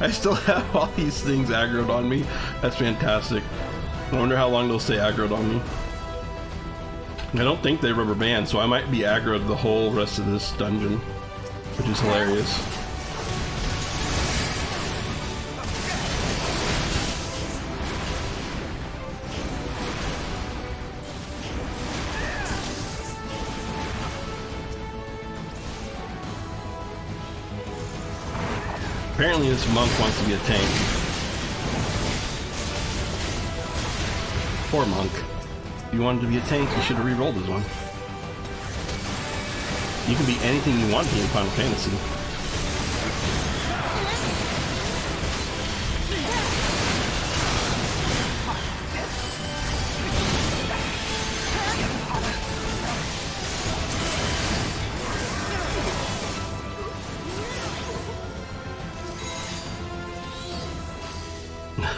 I still have all these things aggroed on me. That's fantastic. I wonder how long they'll stay aggroed on me. I don't think they rubber band, so I might be aggroed the whole rest of this dungeon, which is hilarious. Apparently this monk wants to be a tank. Poor monk. If you wanted to be a tank, you should have re-rolled this one. You can be anything you want to be in Final Fantasy.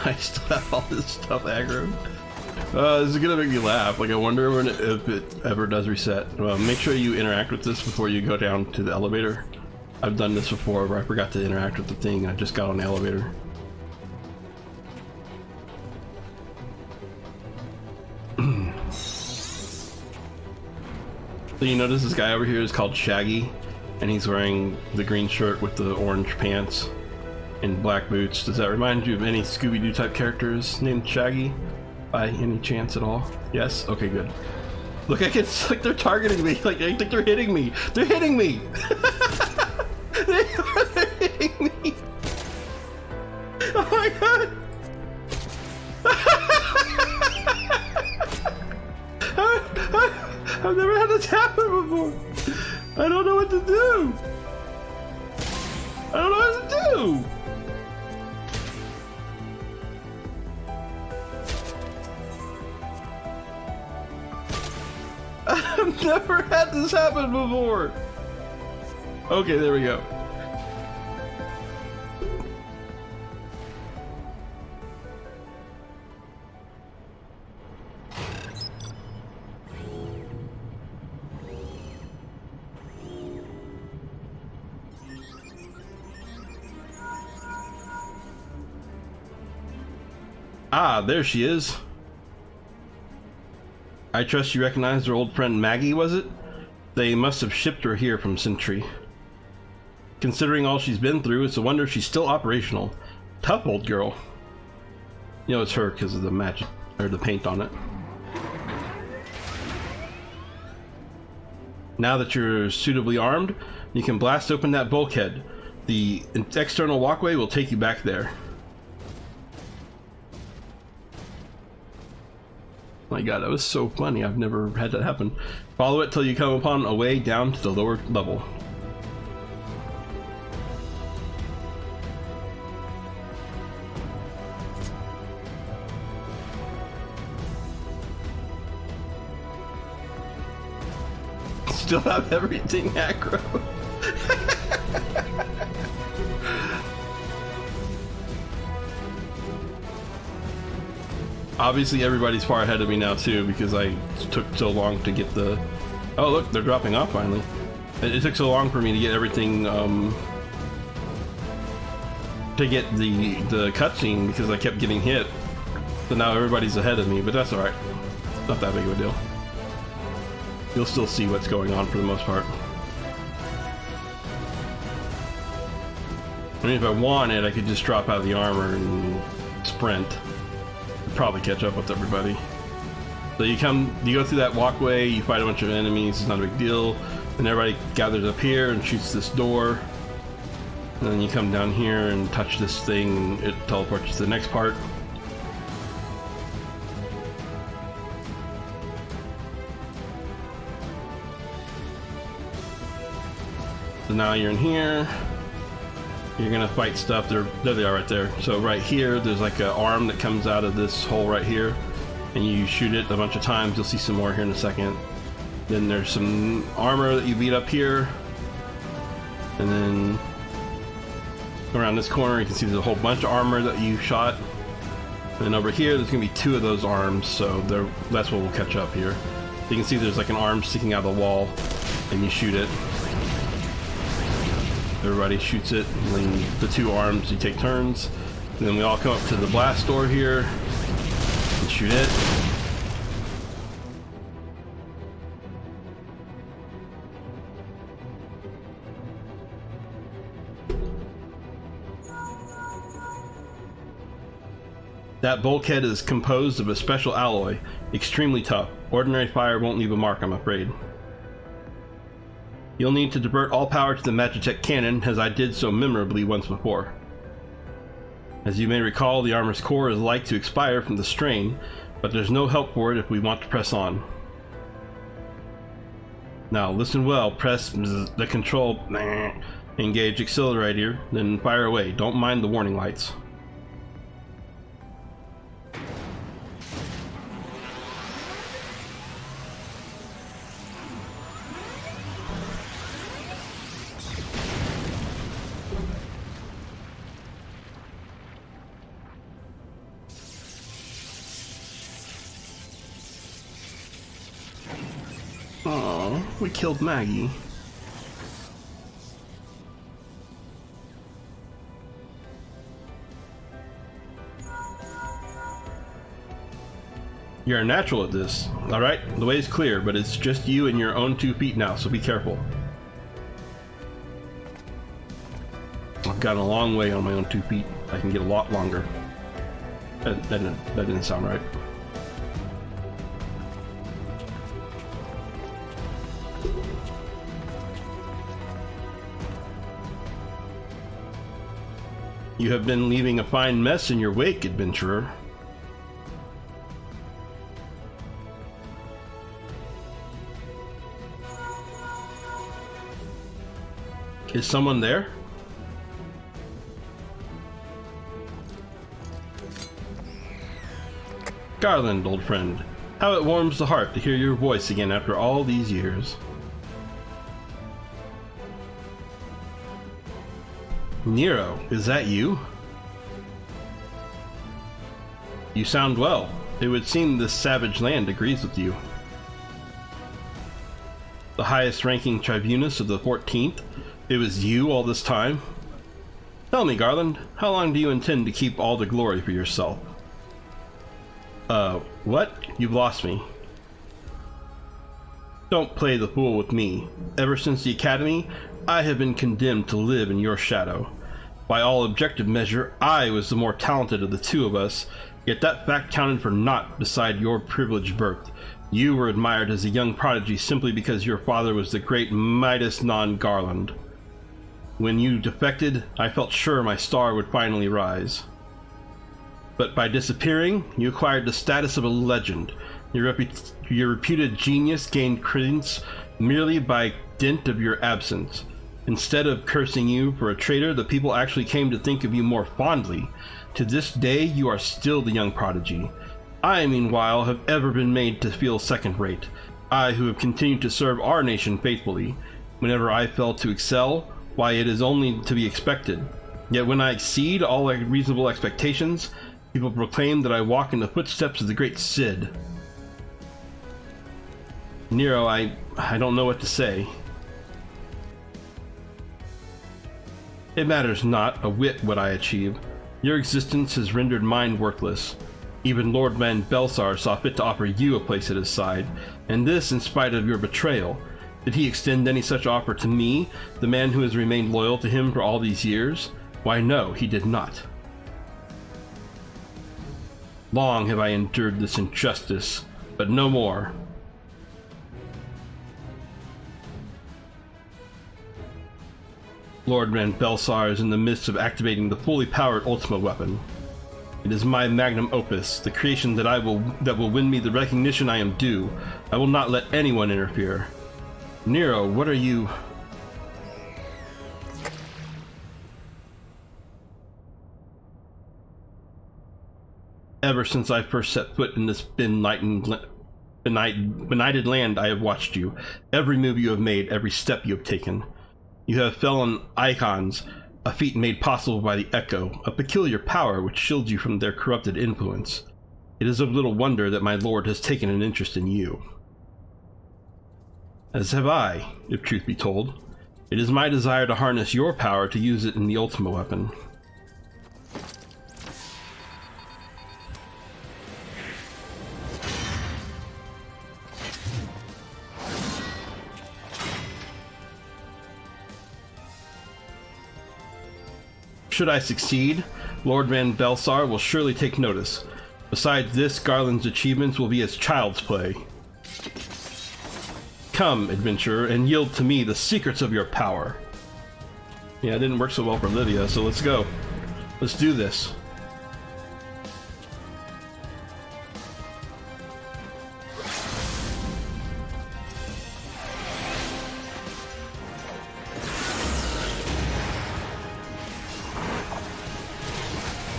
I still have all this stuff aggro. This is gonna make me laugh. Like, I wonder when if it ever does reset. Make sure you interact with this before you go down to the elevator. I've done this before where I forgot to interact with the thing and I just got on the elevator. So you notice this guy over here is called Shaggy, and he's wearing the green shirt with the orange pants and black boots. Does that remind you of any Scooby-Doo type characters named Shaggy by any chance at all? Yes? Okay, good. Look, it's like they're targeting me. Like, I think they're hitting me. They're hitting me. They're hitting me. Oh my god. I've never had this happen before. I don't know what to do. I don't know what to do. I've never had this happen before. Okay, there we go. Ah, there she is. I trust you recognize her old friend Maggie, was it? They must have shipped her here from Sentry. Considering all she's been through, it's a wonder she's still operational. Tough old girl. You know it's her because of the magic, or the paint on it. Now that you're suitably armed, you can blast open that bulkhead. The external walkway will take you back there. My god, that was so funny. I've never had that happen. Follow it till you come upon a way down to the lower level. Still have everything aggro. Obviously everybody's far ahead of me now too, because I took so long to get the... Oh look, they're dropping off finally. It took so long for me to get everything, to get the cutscene because I kept getting hit. So now everybody's ahead of me, but that's alright. Not that big of a deal. You'll still see what's going on for the most part. I mean, if I wanted, I could just drop out of the armor and sprint. Probably catch up with everybody. So you go through that walkway, you fight a bunch of enemies, it's not a big deal, and everybody gathers up here and shoots this door, and then you come down here and touch this thing and it teleports you to the next part. So now you're in here. You're gonna fight stuff. There they are right there. So right here, there's like an arm that comes out of this hole right here, and you shoot it a bunch of times. You'll see some more here in a second. Then there's some armor that you beat up here, and then around this corner you can see there's a whole bunch of armor that you shot. And then over here, there's gonna be two of those arms, so that's what will catch up here. You can see there's like an arm sticking out of the wall, and you shoot it. Everybody shoots it, and then the two arms, you take turns. And then we all come up to the blast door here and shoot it. That bulkhead is composed of a special alloy, extremely tough. Ordinary fire won't leave a mark, I'm afraid. You'll need to divert all power to the Magitech cannon, as I did so memorably once before. As you may recall, the armor's core is like to expire from the strain, but there's no help for it if we want to press on. Now listen well, press the control, engage accelerator, then fire away. Don't mind the warning lights. Oh, we killed Maggie. You're a natural at this. Alright, the way is clear, but it's just you and your own 2 feet now, so be careful. I've gotten a long way on my own 2 feet. I can get a lot longer. That didn't sound right. You have been leaving a fine mess in your wake, adventurer. Is someone there? Garland, old friend, how it warms the heart to hear your voice again after all these years. Nero, is that you? You sound well. It would seem this savage land agrees with you. The highest ranking tribunus of the 14th? It was you all this time? Tell me, Garland, how long do you intend to keep all the glory for yourself? What? You've lost me. Don't play the fool with me. Ever since the Academy, I have been condemned to live in your shadow. By all objective measure, I was the more talented of the two of us, yet that fact counted for naught beside your privileged birth. You were admired as a young prodigy simply because your father was the great Midas non-Garland. When you defected, I felt sure my star would finally rise. But by disappearing, you acquired the status of a legend. Your reputed genius gained credence merely by dint of your absence. Instead of cursing you for a traitor, the people actually came to think of you more fondly. To this day, you are still the young prodigy. I, meanwhile, have ever been made to feel second-rate. I, who have continued to serve our nation faithfully. Whenever I fail to excel, why, it is only to be expected. Yet when I exceed all reasonable expectations, people proclaim that I walk in the footsteps of the great Cid. Nero, I don't know what to say. It matters not a whit what I achieve. Your existence has rendered mine worthless. Even Lord Van Belsar saw fit to offer you a place at his side, and this in spite of your betrayal. Did he extend any such offer to me, the man who has remained loyal to him for all these years? Why, no, he did not. Long have I endured this injustice, but no more. Lord Van Belsar is in the midst of activating the fully powered Ultima weapon. It is my magnum opus, the creation that will win me the recognition I am due. I will not let anyone interfere. Nero, what are you... Ever since I first set foot in this benighted land, I have watched you. Every move you have made, every step you have taken. You have fallen icons, a feat made possible by the Echo, a peculiar power which shields you from their corrupted influence. It is of little wonder that my lord has taken an interest in you. As have I, if truth be told. It is my desire to harness your power to use it in the ultimate weapon. Should I succeed, Lord Van Belsar will surely take notice. Besides this, Garland's achievements will be as child's play. Come, adventurer, and yield to me the secrets of your power. Yeah, it didn't work so well for Lydia, so let's go. Let's do this.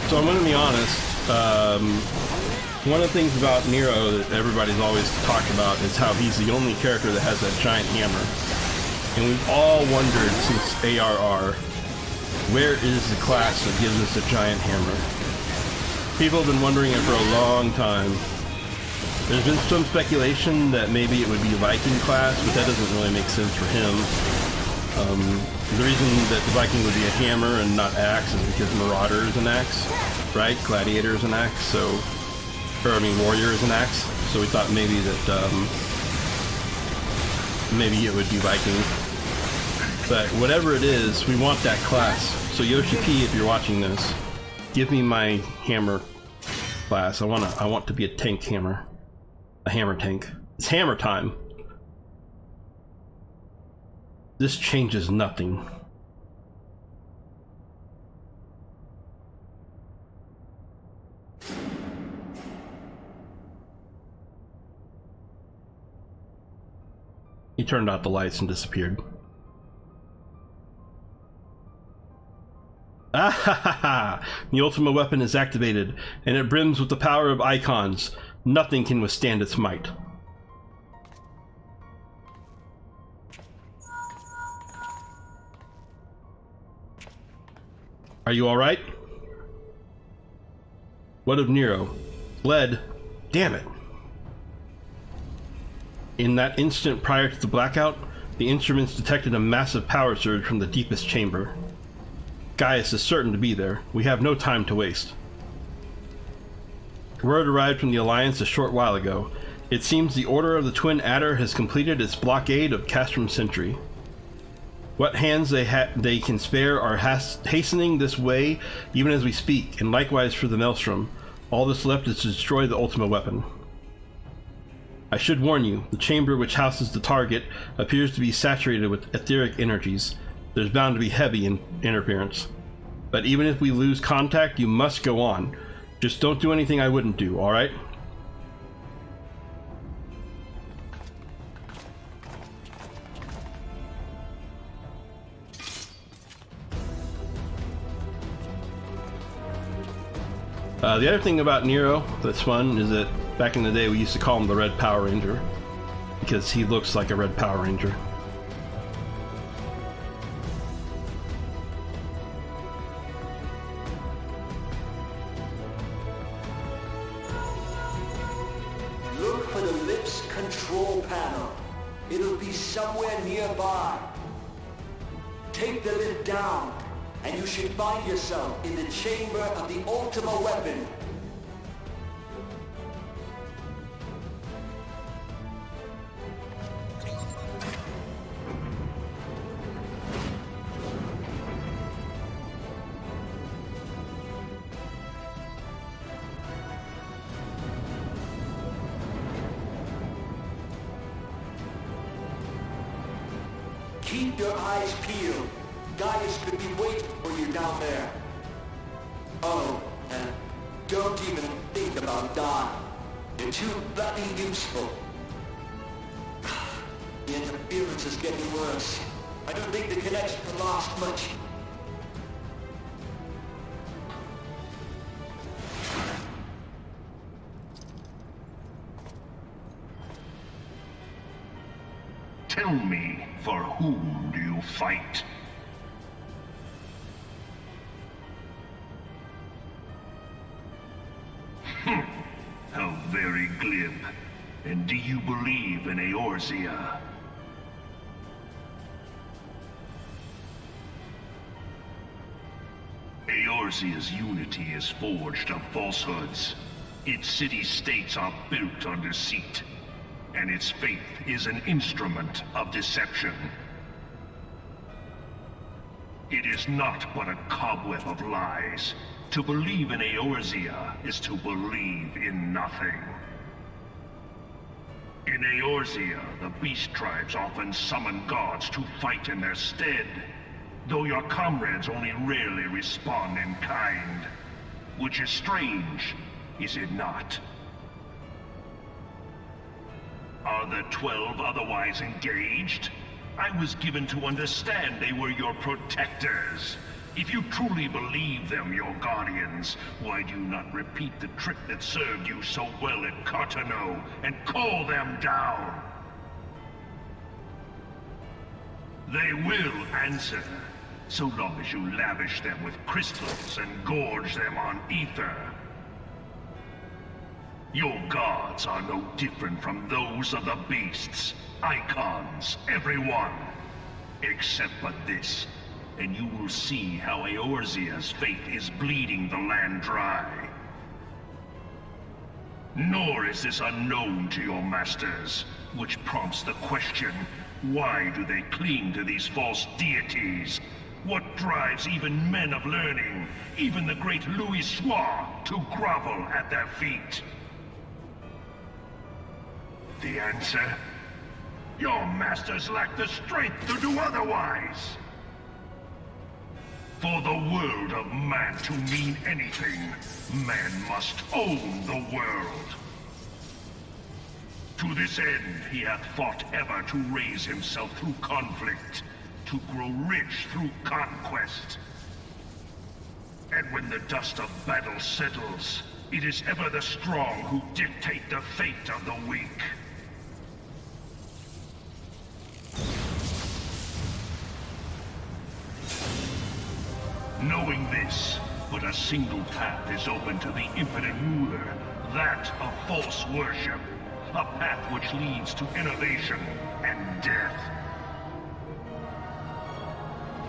So I'm going to be honest, one of the things about Nero that everybody's always talked about is how he's the only character that has that giant hammer. And we've all wondered since ARR, where is the class that gives us a giant hammer? People have been wondering it for a long time. There's been some speculation that maybe it would be Viking class, but that doesn't really make sense for him. The reason that the Viking would be a hammer and not axe is because Marauder is an axe, right? Gladiator is an axe, so... Or, I mean, Warrior is an axe, so we thought maybe that, maybe it would be Viking. But whatever it is, we want that class. So Yoshi P, if you're watching this, give me my hammer class. I want to be a tank hammer. A hammer tank. It's hammer time. This changes nothing. He turned out the lights and disappeared. Ah ha ha ha! The ultimate weapon is activated, and it brims with the power of icons. Nothing can withstand its might. Are you alright? What of Nero? Lead. Damn it. In that instant prior to the blackout, the instruments detected a massive power surge from the deepest chamber. Gaius is certain to be there. We have no time to waste. Word arrived from the Alliance a short while ago. It seems the Order of the Twin Adder has completed its blockade of Castrum Sentry. What hands they can spare are hastening this way even as we speak, and likewise for the Maelstrom. All that's left is to destroy the ultimate weapon. I should warn you, the chamber which houses the target appears to be saturated with etheric energies. There's bound to be heavy interference. But even if we lose contact, you must go on. Just don't do anything I wouldn't do, alright? The other thing about Nero that's fun is that back in the day we used to call him the Red Power Ranger because he looks like a Red Power Ranger. Look for the lips control panel. It'll be somewhere nearby. Take the lid down, and you should find yourself in the chamber of the Ultima Weapon. Keep your eyes peeled. Gaius could be waiting for you down there. Oh, and don't even think about dying. You're too bloody useful. The interference is getting worse. I don't think the connection will last much. Tell me, for whom do you fight? How very glib. And do you believe in Eorzea? Eorzea's unity is forged of falsehoods. Its city-states are built on deceit, and its faith is an instrument of deception. It is not but a cobweb of lies. To believe in Eorzea is to believe in nothing. In Eorzea, the beast tribes often summon gods to fight in their stead, though your comrades only rarely respond in kind. Which is strange, is it not? Are the 12 otherwise engaged? I was given to understand they were your protectors. If you truly believe them your guardians, why do you not repeat the trick that served you so well at Cartano and call them down? They will answer, so long as you lavish them with crystals and gorge them on ether. Your gods are no different from those of the beasts. Icons, everyone. Except but this. And you will see how Eorzea's faith is bleeding the land dry. Nor is this unknown to your masters, which prompts the question, why do they cling to these false deities? What drives even men of learning, even the great Louis Soir, to grovel at their feet? The answer? Your masters lack the strength to do otherwise. For the world of man to mean anything, man must own the world. To this end, he hath fought ever to raise himself through conflict, to grow rich through conquest. And when the dust of battle settles, it is ever the strong who dictate the fate of the weak. Knowing this, but a single path is open to the infinite ruler, that of false worship, a path which leads to innovation and death.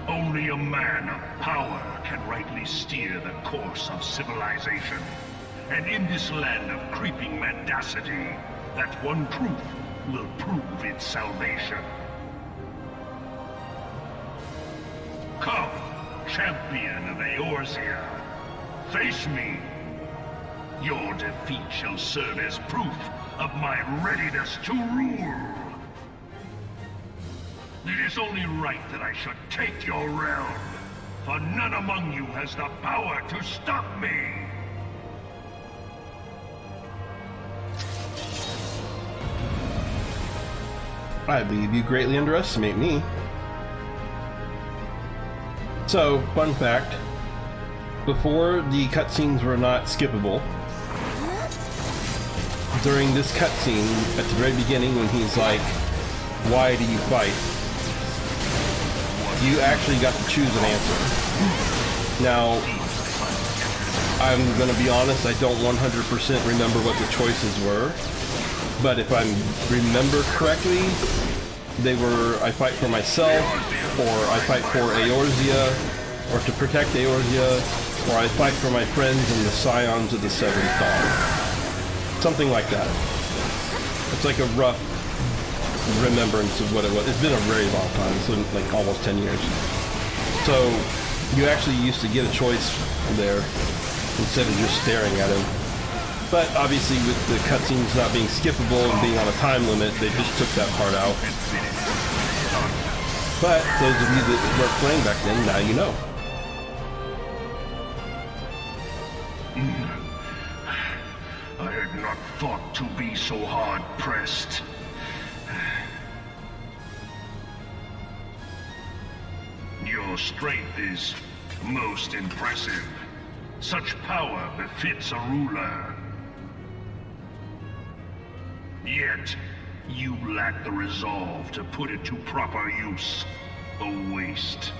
Only a man of power can rightly steer the course of civilization, and in this land of creeping mendacity, that one truth will prove its salvation. Come, champion of Eorzea, face me. Your defeat shall serve as proof of my readiness to rule. It is only right that I should take your realm, for none among you has the power to stop me. I believe you greatly underestimate me. So, fun fact, before the cutscenes were not skippable, during this cutscene, at the very beginning when he's like, why do you fight? You actually got to choose an answer. Now, I'm going to be honest, I don't 100% remember what the choices were, but if I remember correctly, they were, I fight for myself, or I fight for Eorzea, or to protect Eorzea, or I fight for my friends and the scions of the Seventh Dawn. Something like that. It's like a rough remembrance of what it was. It's been a very long time, so like almost 10 years. So you actually used to get a choice there instead of just staring at him. But obviously with the cutscenes not being skippable and being on a time limit, they just took that part out. But those of you that weren't playing back then, now you know. I had not thought to be so hard-pressed. Your strength is most impressive. Such power befits a ruler. Yet, you lack the resolve to put it to proper use. A waste.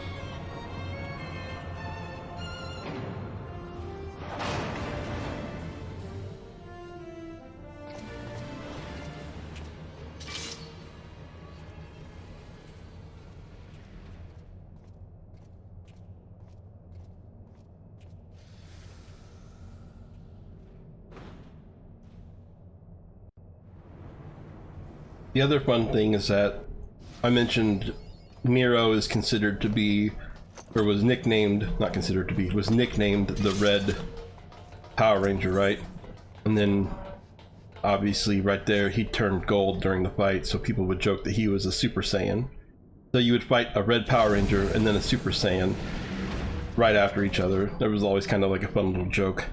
The other fun thing is that I mentioned Miro is considered to be, or was nicknamed, not considered to be, was nicknamed the Red Power Ranger, right? And then obviously right there he turned gold during the fight, so people would joke that he was a Super Saiyan. So you would fight a Red Power Ranger and then a Super Saiyan right after each other. There was always kind of like a fun little joke.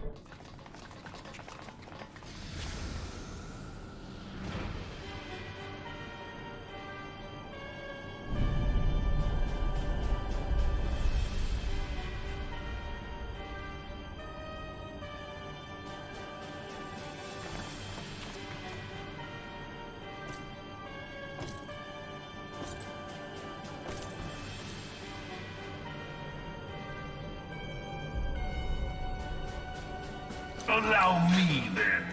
Allow me, then,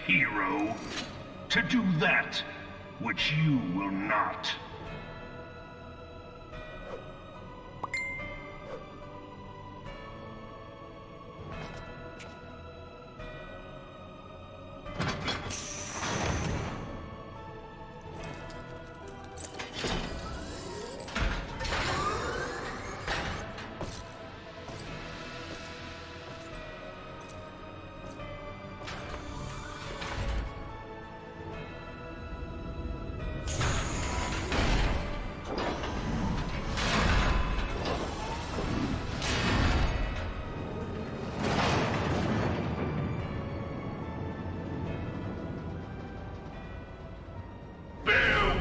hero, to do that which you will not.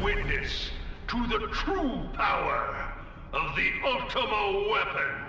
Witness to the true power of the Ultimo weapon.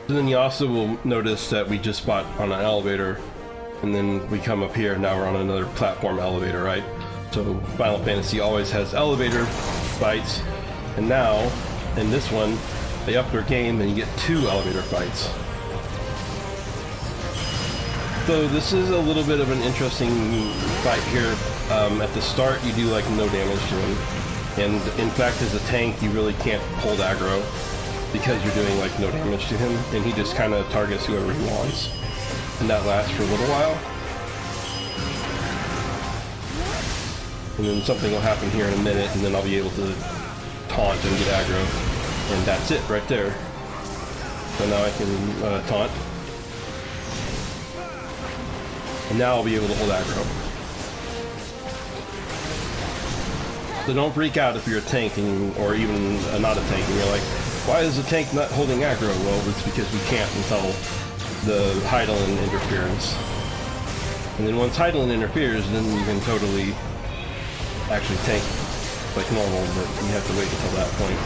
And then you also will notice that we just fought on an elevator, and then we come up here, now we're on another platform elevator, right? So Final Fantasy always has elevator fights, and now, in this one, they up their game and you get 2 elevator fights. So this is a little bit of an interesting fight here. At the start, you do like no damage to him, and in fact, as a tank, you really can't hold aggro, because you're doing like no damage to him, and he just kind of targets whoever he wants, and that lasts for a little while, and then something will happen here in a minute, and then I'll be able to taunt and get aggro, and that's it right there. So now I can taunt, and now I'll be able to hold aggro. So don't freak out if you're a tank or even not a tank and you're like, why is the tank not holding aggro? Well, it's because we can't until the Heidelin interference. And then once Heidelin interferes, then you can totally actually tank like normal, but you have to wait until that point.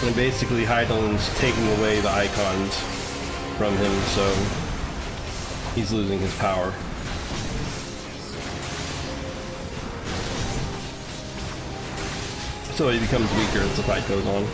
And basically Heidelin's taking away the icons from him, so he's losing his power. So he becomes weaker as the fight goes on.